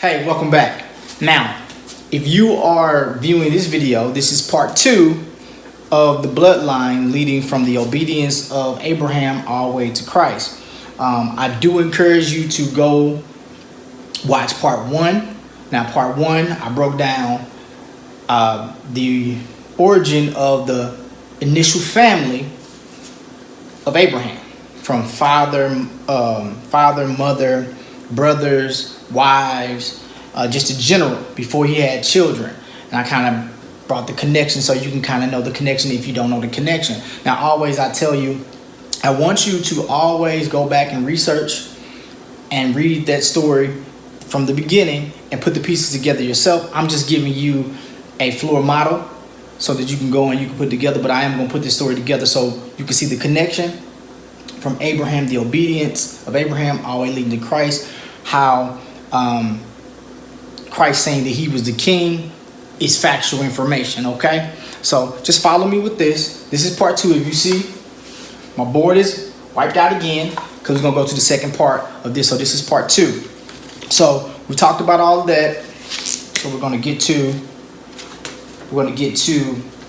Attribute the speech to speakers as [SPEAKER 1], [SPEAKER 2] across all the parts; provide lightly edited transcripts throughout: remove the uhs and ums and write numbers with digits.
[SPEAKER 1] Hey, welcome back. Now, if you are viewing this video, this is part 2 of the bloodline leading from the obedience of Abraham all the way to Christ. I do encourage you to go watch part 1. Now, part 1, I broke down the origin of the initial family of Abraham, from father, mother, brothers, wives, just in general, before he had children. And I kind of brought the connection so you can kind of know the connection if you don't know the connection. Now, always I tell you, I want you to always go back and research and read that story from the beginning and put the pieces together yourself. I'm just giving you a floor model so that you can go and you can put together, but I am going to put this story together so you can see the connection from Abraham, the obedience of Abraham, all the way leading to Christ, how Christ saying that he was the king is factual information, okay? So just follow me with this. This is part 2. If you see, my board is wiped out again because we're going to go to the second part of this. So this is part 2. So we talked about all of that. So we're going to get to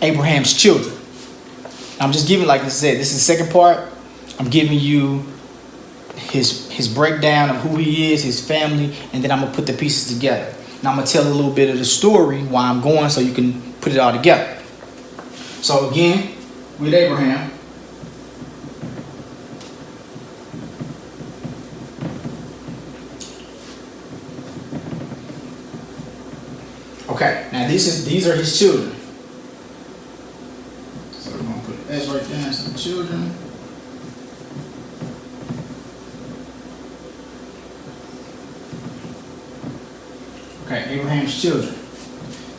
[SPEAKER 1] Abraham's children. I'm just giving, like I said, this is the second part. I'm giving you his breakdown of who he is, his family, and then I'm going to put the pieces together. And I'm going to tell a little bit of the story, why I'm going, so you can put it all together. So again, with Abraham, okay, now these are his children. So we're going to put S right there, some children. Okay, Abraham's children.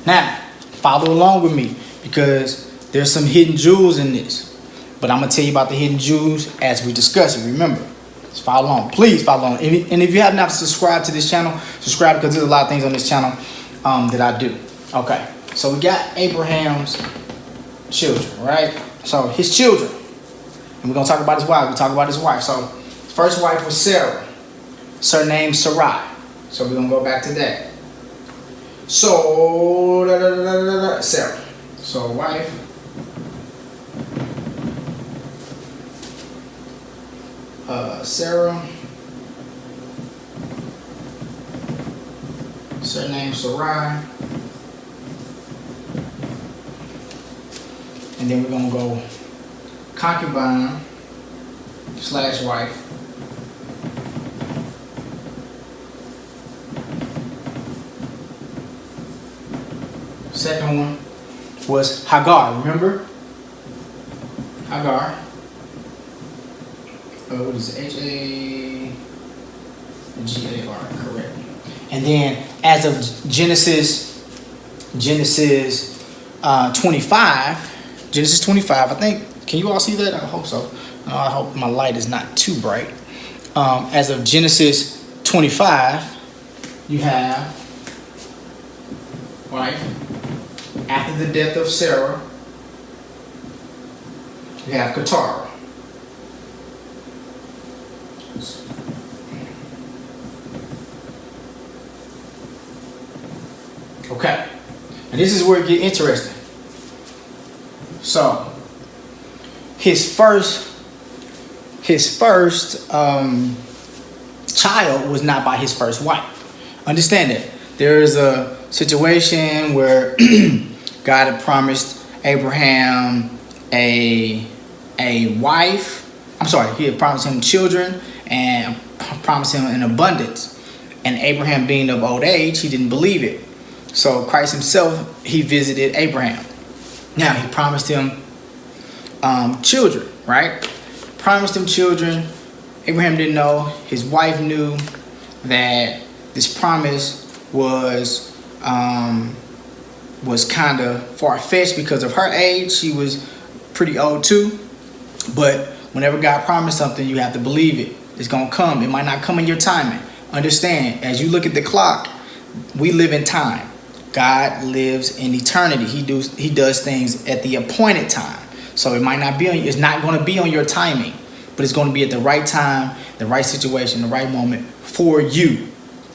[SPEAKER 1] Now, follow along with me because there's some hidden jewels in this. But I'm going to tell you about the hidden jewels as we discuss it. Remember, just follow along. Please follow along. And if you have not subscribed to this channel, subscribe because there's a lot of things on this channel that I do. Okay, so we got Abraham's children, right? So his children. And we're going to talk about his wife. We'll talk about his wife. So his first wife was Sarah, surnamed Sarai. So we're going to go back to that. So, Sarah. So, wife. Sarah. Surname Sarai. And then we're going to go concubine / wife. Second one was Hagar. Remember? Hagar. What is it? Hagar. Correct. And then, as of Genesis 25. Genesis 25. I think. Can you all see that? I hope so. I hope my light is not too bright. As of Genesis 25, you have wife. After the death of Sarah, you have Hagar. Okay, and this is where it gets interesting. So, his first child was not by his first wife. Understand that there is a situation where God had promised Abraham a wife. I'm sorry, he had promised him children and promised him an abundance. And Abraham, being of old age, he didn't believe it. So Christ himself, he visited Abraham. Now, he promised him children, right? Promised him children. Abraham didn't know. His wife knew that this promise was kind of far-fetched because of her age. She was pretty old too. But whenever God promised something, you have to believe it. It's going to come. It might not come in your timing. Understand, as you look at the clock, we live in time. God lives in eternity. He does things at the appointed time. So it might not be on, it's not going to be on your timing, but it's going to be at the right time, the right situation, the right moment for you.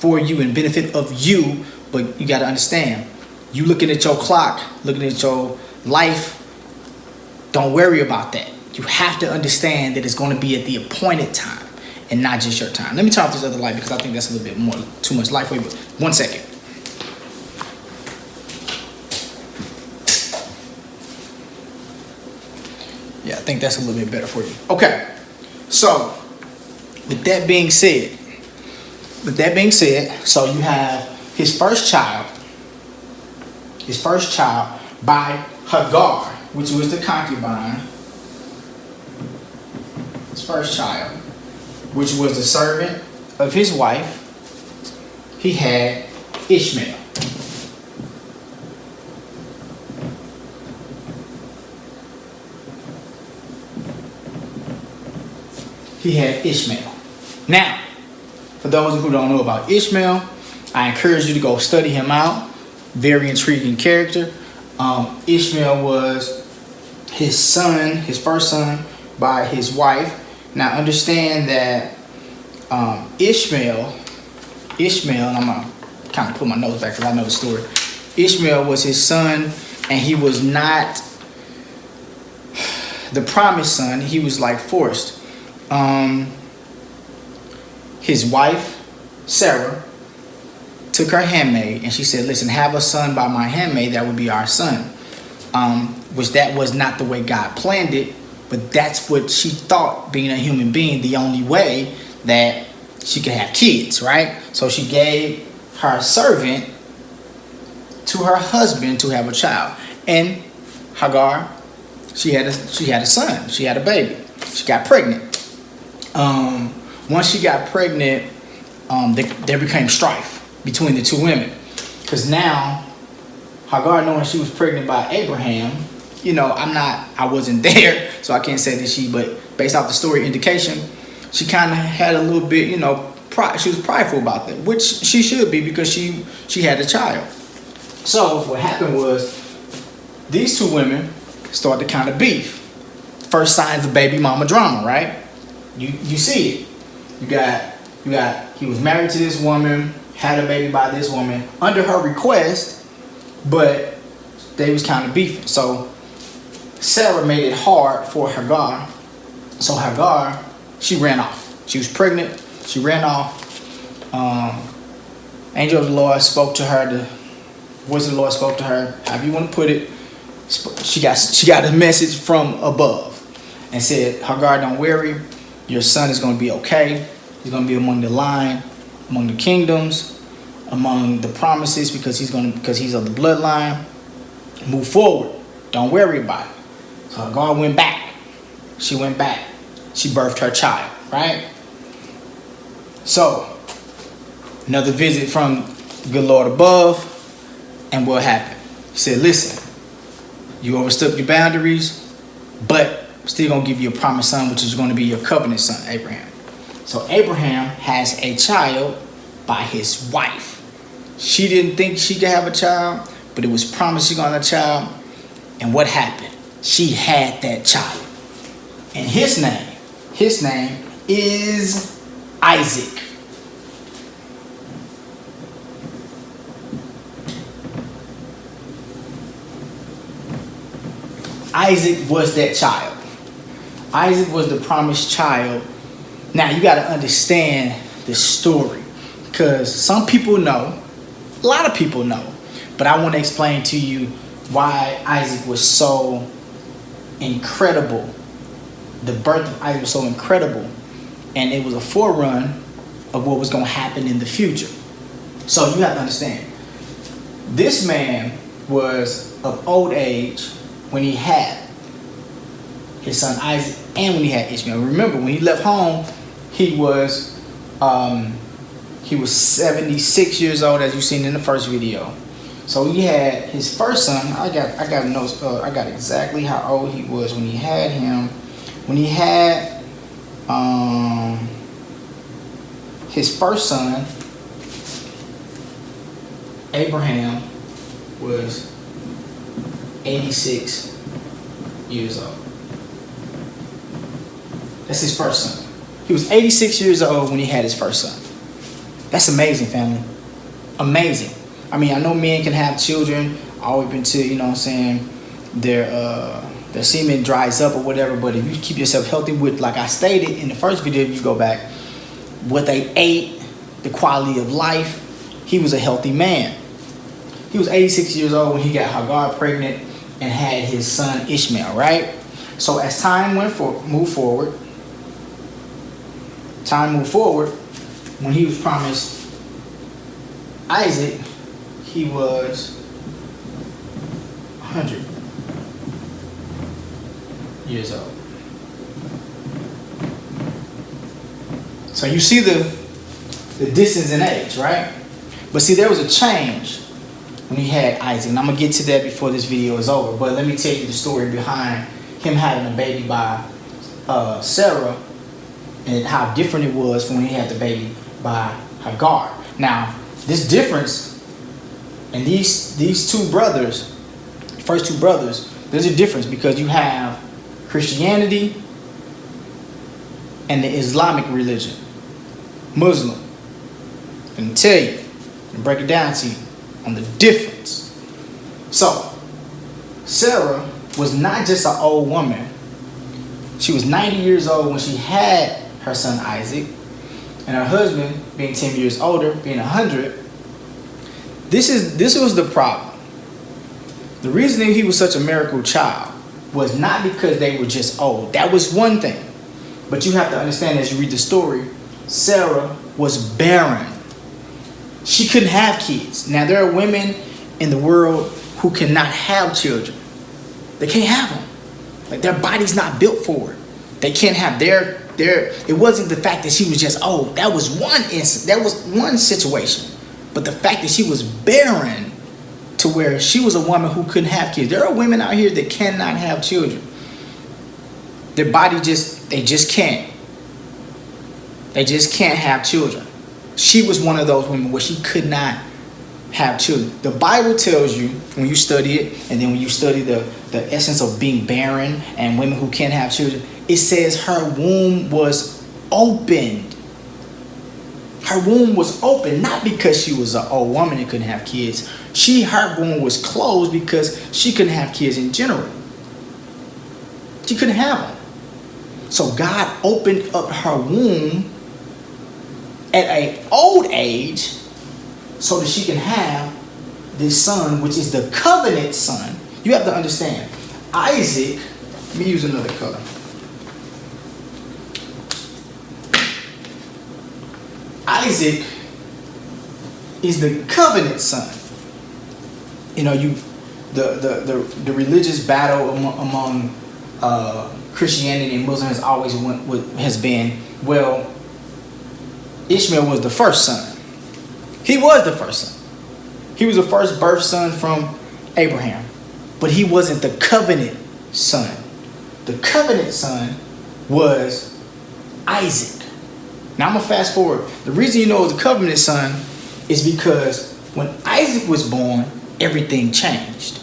[SPEAKER 1] for you and benefit of you. But you got to understand, you looking at your clock, looking at your life, don't worry about that. You have to understand that it's going to be at the appointed time and not just your time. Let me turn off this other light because I think that's a little bit more, too much light for you. But 1 second. Yeah, I think that's a little bit better for you. Okay. So, with that being said, so you have his first child by Hagar, which was the concubine. His first child, which was the servant of his wife. He had Ishmael. Now, for those who don't know about Ishmael, I encourage you to go study him out. Very intriguing character. Ishmael was his son, his first son by his wife. Now understand that Ishmael, and I'm gonna kind of put my notes back because I know the story. Ishmael was his son, and he was not the promised son. He was like forced. His wife, Sarah, took her handmaid and she said, listen, have a son by my handmaid, that would be our son. Which that was not the way God planned it, but that's what she thought, being a human being, the only way that she could have kids, right? So she gave her servant to her husband to have a child. And Hagar, she had a son, she had a baby. She got pregnant. Once she got pregnant, there became strife between the two women, because now Hagar, knowing she was pregnant by Abraham, I wasn't there, so I can't say that but based off the story indication, she kind of had a little bit, pride. She was prideful about that, which she should be because she had a child. So what happened was these two women started to kind of beef. First signs of baby mama drama, right? You see it. You got he was married to this woman, had a baby by this woman under her request, but they was kind of beefing. So Sarah made it hard for Hagar. So Hagar, she ran off. She was pregnant. She ran off. Angel of the Lord spoke to her. The voice of the Lord spoke to her. However you want to put it. She got a message from above and said, Hagar, don't worry. Your son is going to be okay. He's going to be among the line, among the kingdoms, among the promises, because he's of the bloodline. Move forward. Don't worry about it. So Hagar went back. She went back. She birthed her child, right? So another visit from the good Lord above, and what happened? He said, listen, you overstepped your boundaries, but I'm still going to give you a promised son, which is going to be your covenant son, Abraham. So Abraham has a child by his wife. She didn't think she could have a child, but it was promised she got a child. And what happened? She had that child. And his name is Isaac. Isaac was that child. Isaac was the promised child. Now you got to understand the story, because some people know, a lot of people know, but I want to explain to you why Isaac was so incredible. The birth of Isaac was so incredible, and it was a forerunner of what was going to happen in the future. So you have to understand, this man was of old age when he had his son Isaac and when he had Ishmael. Remember, when he left home, he was 76 years old, as you've seen in the first video. So he had his first son. I got notes. I got exactly how old he was when he had him. When he had his first son, Abraham was 86 years old. That's his first son. He was 86 years old when he had his first son. That's amazing, family. Amazing. I mean, I know men can have children. Always been to, you know what I'm saying, their semen dries up or whatever, but if you keep yourself healthy with, like I stated in the first video, if you go back, what they ate, the quality of life, he was a healthy man. He was 86 years old when he got Hagar pregnant and had his son Ishmael, right? So as time moved forward, when he was promised Isaac, he was 100 years old. So you see the distance in age, right? But see, there was a change when he had Isaac, and I'm gonna get to that before this video is over. But let me tell you the story behind him having a baby by Sarah, and how different it was from when he had the baby by Hagar. Now, this difference, and these two brothers, first two brothers, there's a difference because you have Christianity and the Islamic religion, Muslim. I'm gonna tell you and break it down to you on the difference. So, Sarah was not just an old woman. She was 90 years old when she had her son Isaac, and her husband, being 10 years older, being 100. This was the problem. The reason that he was such a miracle child was not because they were just old. That was one thing. But you have to understand, as you read the story, Sarah was barren. She couldn't have kids. Now, there are women in the world who cannot have children. They can't have them. Like, their body's not built for it. They can't have their. It wasn't the fact that she was just old. That was one instance. That was one situation. But the fact that she was barren, to where she was a woman who couldn't have kids. There are women out here that cannot have children. Their body they just can't. They just can't have children. She was one of those women where she could not have children. The Bible tells you, when you study it, and then when you study the essence of being barren and women who can't have children, it says her womb was opened. Her womb was open, not because she was an old woman and couldn't have kids. Her womb was closed because she couldn't have kids in general. She couldn't have them. So God opened up her womb at an old age so that she can have this son, which is the covenant son. You have to understand, Isaac, let me use another color. Isaac is the covenant son. You know, the religious battle among Christianity and Muslim has always been, well, Ishmael was the first son. He was the first son. He was the first birth son from Abraham. But he wasn't the covenant son. The covenant son was Isaac. Now I'm going to fast forward. The reason you know it was the covenant son is because when Isaac was born, everything changed.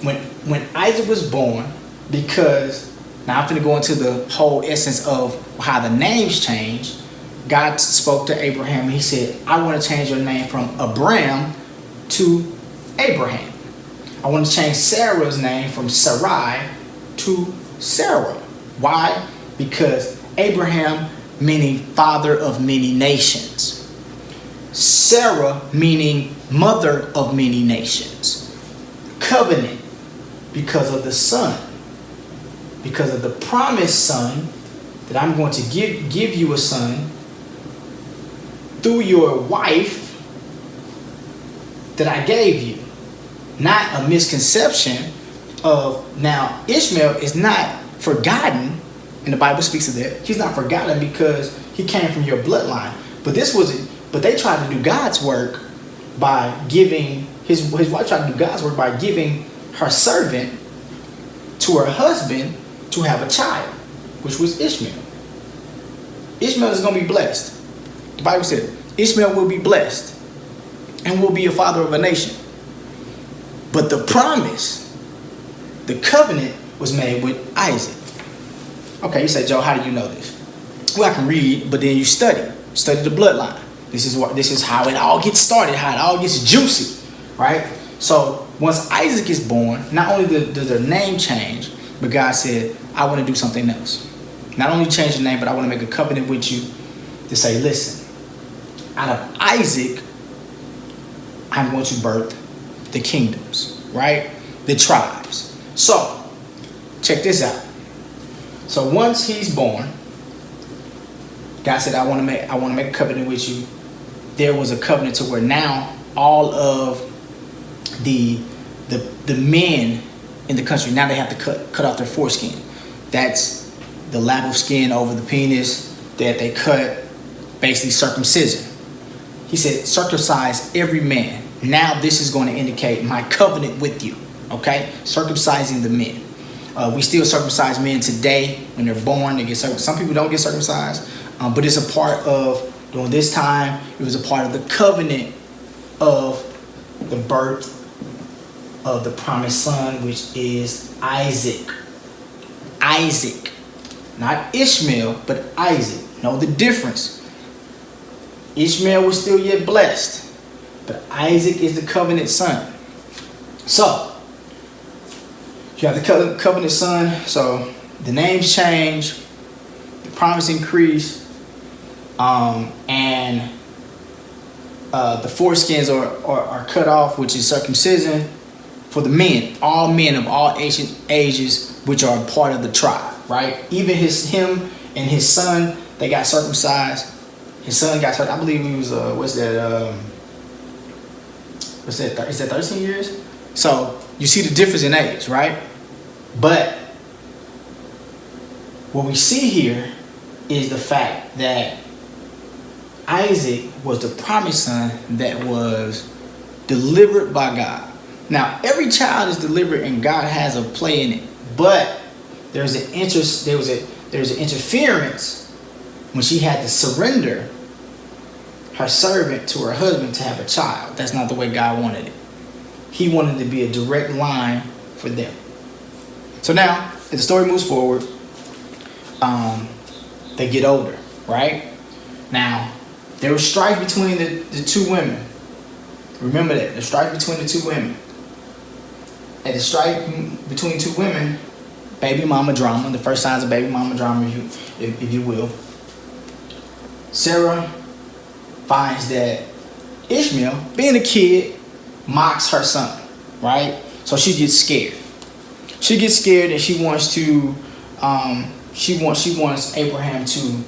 [SPEAKER 1] When Isaac was born, because now I'm going to go into the whole essence of how the names changed. God spoke to Abraham and he said, I want to change your name from Abram to Abraham. I want to change Sarah's name from Sarai to Sarah. Why? Because Abraham meaning father of many nations. Sarah meaning mother of many nations. Covenant because of the son. Because of the promised son, that I'm going to give you a son through your wife that I gave you. Not a misconception of, now Ishmael is not forgotten, and the Bible speaks of that. He's not forgotten because he came from your bloodline. But they tried to do God's work by giving, his wife tried to do God's work by giving her servant to her husband to have a child, which was Ishmael. Ishmael is going to be blessed. The Bible said Ishmael will be blessed and will be a father of a nation. But the promise, the covenant, was made with Isaac. Okay, you say, Joe, how do you know this? Well, I can read, but then you study. Study the bloodline. This is how it all gets started, how it all gets juicy, right? So once Isaac is born, not only does their name change, but God said, I want to do something else. Not only change the name, but I want to make a covenant with you to say, listen, out of Isaac, I'm going to birth the kingdoms, right? The tribes. So check this out. So once he's born, God said, I want to make a covenant with you. There was a covenant to where now all of the men in the country, now they have to cut off their foreskin. That's the lap of skin over the penis that they cut, basically circumcision. He said, circumcise every man. Now this is going to indicate my covenant with you. Okay? Circumcising the men. We still circumcise men today when they're born. They get circumcised. Some people don't get circumcised, but it's a part of, during this time, it was a part of the covenant of the birth of the promised son, which is Isaac. Isaac. Not Ishmael, but Isaac. Know the difference. Ishmael was still yet blessed, but Isaac is the covenant son. So, you have the covenant son, so the names change, the promise increase, and the foreskins are cut off, which is circumcision for the men, all men of all ages, which are a part of the tribe, right? Even him and his son, they got circumcised. His son got circumcised. I believe he was is that 13 years? So you see the difference in age, right? But what we see here is the fact that Isaac was the promised son that was delivered by God. Now, every child is delivered and God has a play in it, but there was an interference when she had to surrender her servant to her husband to have a child. That's not the way God wanted it. He wanted to be a direct line for them. So now, as the story moves forward, they get older, right? Now, there was strife between the two women. Remember that, the strife between the two women. At the strife between two women, baby mama drama, the first signs of baby mama drama, if you will. Sarah finds that Ishmael, being a kid, mocks her son, right? So she gets scared. She gets scared and she wants to, she wants Abraham to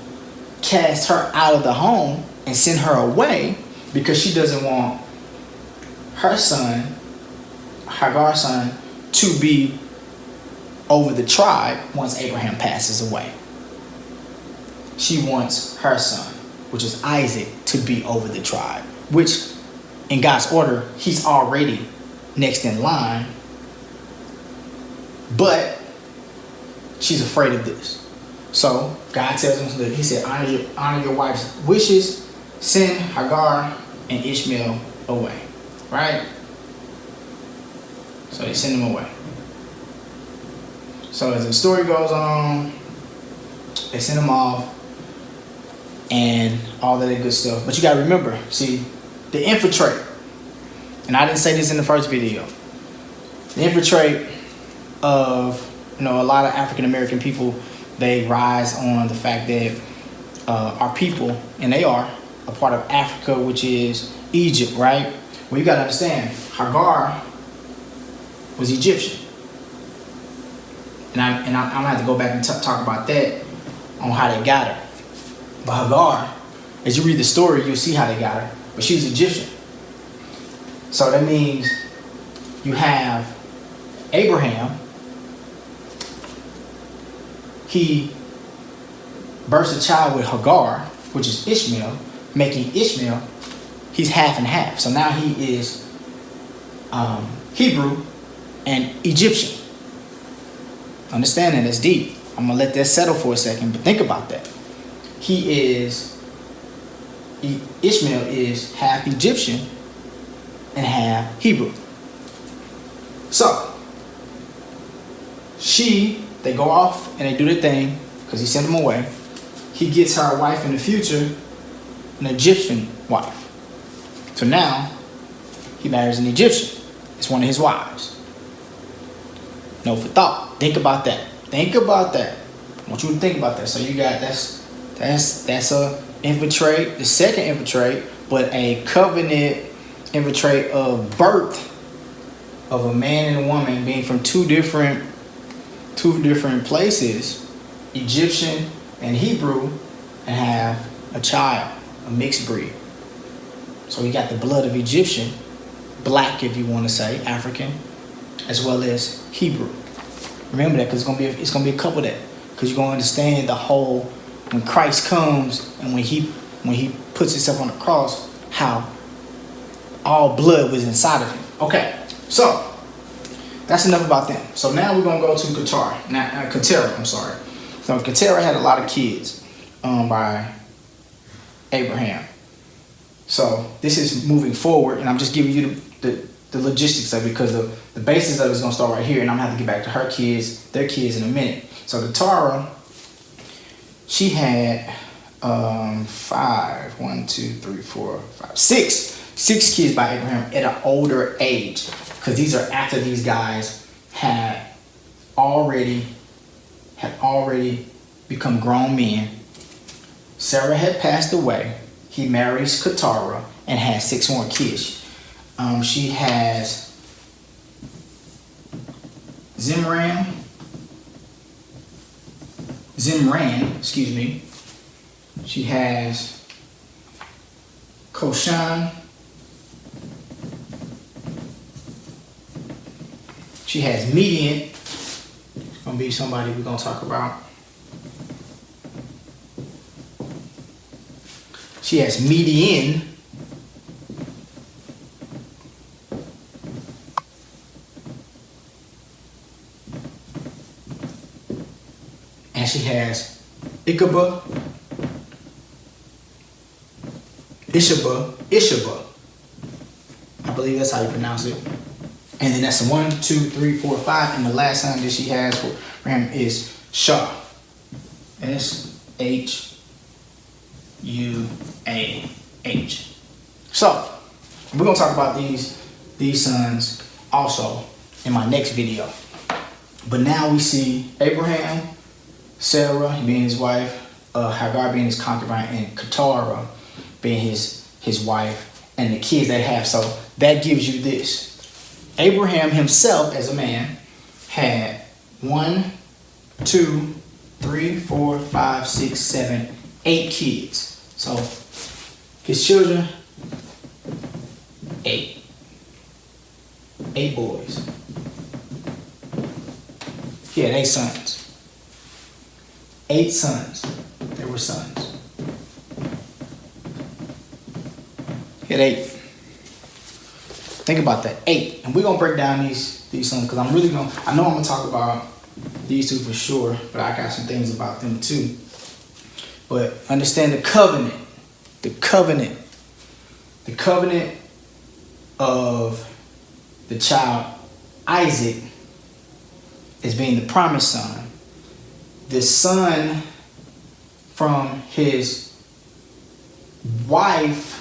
[SPEAKER 1] cast her out of the home and send her away because she doesn't want her son, Hagar's son, to be over the tribe once Abraham passes away. She wants her son, which is Isaac, to be over the tribe, which in God's order, he's already next in line, but she's afraid of this. So God tells him that he said, honor your wife's wishes, send Hagar and Ishmael away, right? So they send him away. So as the story goes on, they send him off and all that good stuff. But you got to remember, see, the infiltrate, and I didn't say this in the first video, the infiltrate of, a lot of African American people, they rise on the fact that our people, and they are a part of Africa, which is Egypt, right? Well, you got to understand, Hagar was Egyptian. And I'm going to have to go back and talk about that on how they got her. But Hagar, as you read the story, you'll see how they got her. But she was Egyptian. So that means you have Abraham. He births a child with Hagar, which is Ishmael, making Ishmael, he's half and half. So now he is Hebrew and Egyptian. Understand that? That's deep. I'm going to let that settle for a second, but think about that. Ishmael is half Egyptian and half Hebrew. So, they go off and they do their thing because he sent them away. He gets her wife in the future an Egyptian wife. So now he marries an Egyptian. It's one of his wives. No for thought. Think about that. Think about that. I want you to think about that. So you got that's a infiltrate, the second infiltrate, but a covenant infiltrate of birth of a man and a woman being from two different places, Egyptian and Hebrew, and have a child, a mixed breed. So we got the blood of Egyptian, black if you want to say, African, as well as Hebrew. Remember that, because it's gonna be a couple of that, because you're gonna understand the whole, when Christ comes and when he puts himself on the cross, how all blood was inside of him. Okay, so that's enough about them. So now we're gonna go to Keturah. I'm sorry. So Keturah had a lot of kids by Abraham. So this is moving forward, and I'm just giving you the logistics of it, because the basis of it is gonna start right here, and I'm gonna have to get back to her kids, their kids in a minute. So Keturah, she had 6 kids by Abraham at an older age, because these are after these guys had already become grown men. Sarah had passed away. He marries Keturah and has 6 more kids. She has Zimran, excuse me. She has Koshan. She has Median. Gonna be somebody we're gonna talk about. She has Median. And she has Ishaba. I believe that's how you pronounce it. And then that's 1, 2, 3, 4, 5. And the last son that she has for him is Shah. Shuah. So we're gonna talk about these sons also in my next video. But now we see Abraham, Sarah being his wife, Hagar being his concubine, and Keturah being his wife, and the kids they have. So that gives you this. Abraham himself as a man had 1, 2, 3, 4, 5, 6, 7, 8 kids. So his children, 8 boys. He had 8 sons. 8 sons. They were sons. He had 8. Think about that, 8. And we're gonna break down these sons, because I know I'm gonna talk about these 2 for sure, but I got some things about them too. But understand the covenant of the child Isaac as being the promised son. The son from his wife,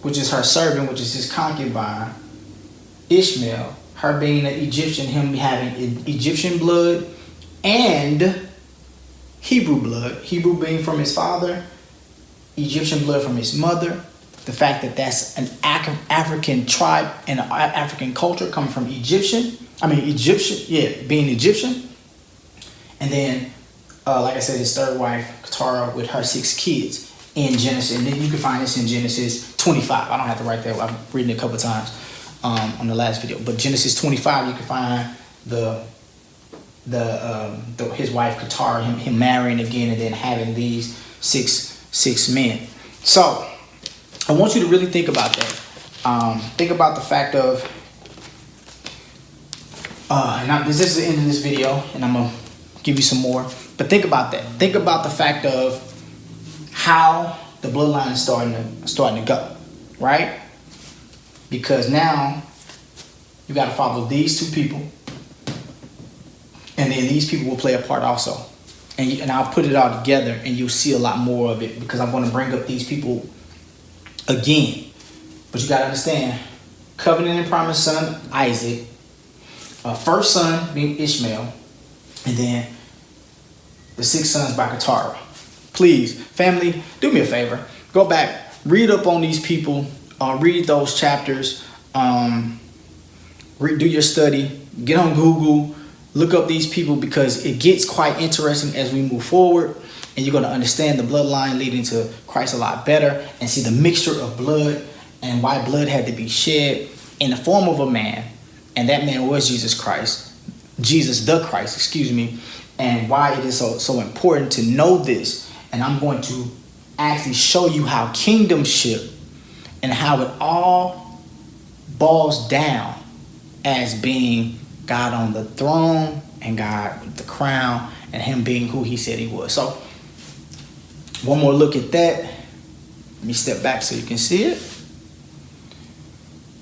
[SPEAKER 1] which is her servant, which is his concubine, Ishmael, her being an Egyptian, him having Egyptian blood and Hebrew blood. Hebrew being from his father, Egyptian blood from his mother. The fact that that's an African tribe and an African culture coming from being Egyptian. And then, like I said, his third wife, Keturah, with her 6 kids in Genesis. And then you can find this in Genesis 25. I don't have to write that. I've written it a couple times on the last video. But Genesis 25, you can find his wife Keturah, him marrying again, and then having these six men. So I want you to really think about that. Think about the fact of, this is the end of this video, and I'm gonna give you some more. But think about that. Think about the fact of how the bloodline is starting to go, right? Because now you got to follow these 2 people, and then these people will play a part also. And I'll put it all together, and you'll see a lot more of it, because I'm going to bring up these people again. But you got to understand, covenant and promised son, Isaac, first son being Ishmael, and then the 6 sons by Keturah. Please, family, do me a favor. Go back, read up on these people, read those chapters, do your study, get on Google, look up these people, because it gets quite interesting as we move forward, and you're going to understand the bloodline leading to Christ a lot better, and see the mixture of blood and why blood had to be shed in the form of a man, and that man was Jesus Christ, Jesus the Christ, excuse me, and why it is so important to know this. And I'm going to actually show you how kingdomship and how it all boils down as being God on the throne and God with the crown and him being who he said he was. So one more look at that. Let me step back so you can see it.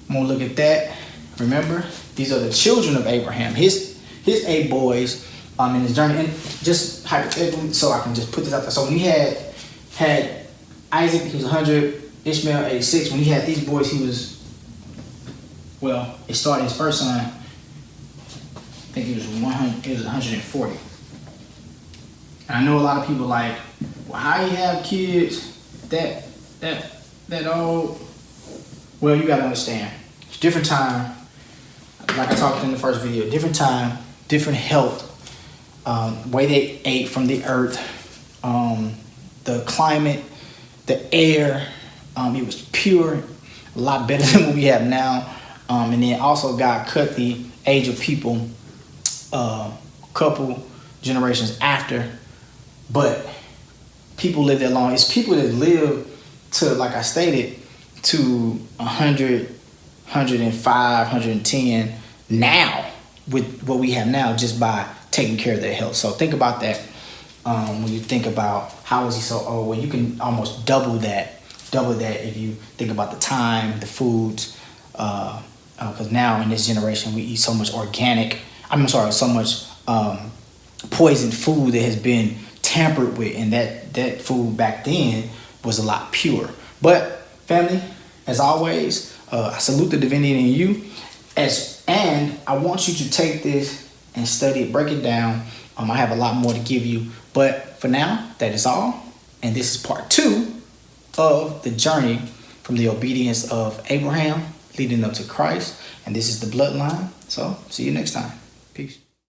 [SPEAKER 1] One more look at that. Remember, these are the children of Abraham, his 8 boys in his journey. And just hypothetically, so I can just put this out there. So when he had Isaac, he was 100, Ishmael 86. When he had these boys, he was, well, it started his first son, I think he was 100, it was 140. And I know a lot of people like, well, how you have kids that old? Well, you gotta understand, it's different time. Like I talked in the first video, different time, different health, way they ate from the earth, the climate, the air, it was pure, a lot better than what we have now. And then also God cut the age of people a couple generations after, but people live that long. It's people that live to, like I stated, to 100, 105, 110 now with what we have now, just by taking care of their health. So think about that when you think about how is he so old. Well, you can almost double that if you think about the time, the foods, because now in this generation we eat so much so much poisoned food that has been tampered with, and that food back then was a lot pure. But family, as always, I salute the divinity in you, and I want you to take this and study it, break it down. I have a lot more to give you, but for now, that is all. And this is part 2 of the journey from the obedience of Abraham leading up to Christ. And this is the bloodline. So see you next time. Peace.